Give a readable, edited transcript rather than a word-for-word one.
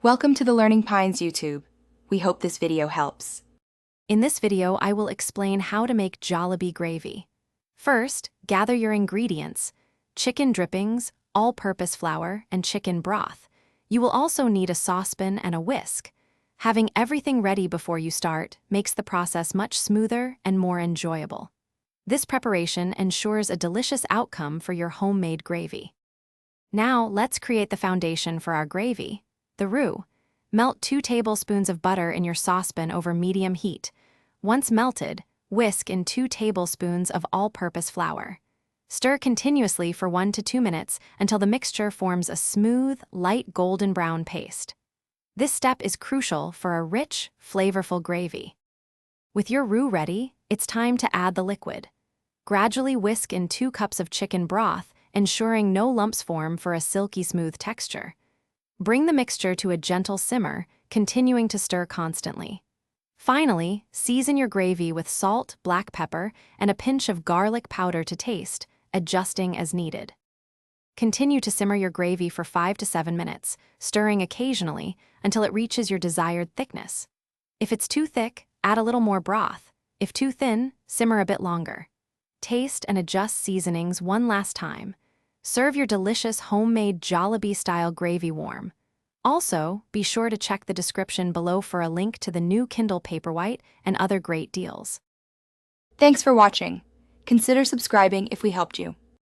Welcome to the Learning Pines YouTube. We hope this video helps. In this video, I will explain how to make Jollibee gravy. First, gather your ingredients: chicken drippings, all-purpose flour, and chicken broth. You will also need a saucepan and a whisk. Having everything ready before you start makes the process much smoother and more enjoyable. This preparation ensures a delicious outcome for your homemade gravy. Now, let's create the foundation for our gravy. The roux. Melt 2 tablespoons of butter in your saucepan over medium heat. Once melted, whisk in 2 tablespoons of all-purpose flour. Stir continuously for 1 to 2 minutes until the mixture forms a smooth, light golden brown paste. This step is crucial for a rich, flavorful gravy. With your roux ready, it's time to add the liquid. Gradually whisk in 2 cups of chicken broth, ensuring no lumps form for a silky smooth texture. Bring the mixture to a gentle simmer, continuing to stir constantly. Finally, season your gravy with salt, black pepper, and a pinch of garlic powder to taste, adjusting as needed. Continue to simmer your gravy for 5 to 7 minutes, stirring occasionally until it reaches your desired thickness. If it's too thick, add a little more broth. If too thin, simmer a bit longer. Taste and adjust seasonings one last time. Serve your delicious homemade Jollibee-style gravy warm. Also, be sure to check the description below for a link to the new Kindle Paperwhite and other great deals. Thanks for watching. Consider subscribing if we helped you.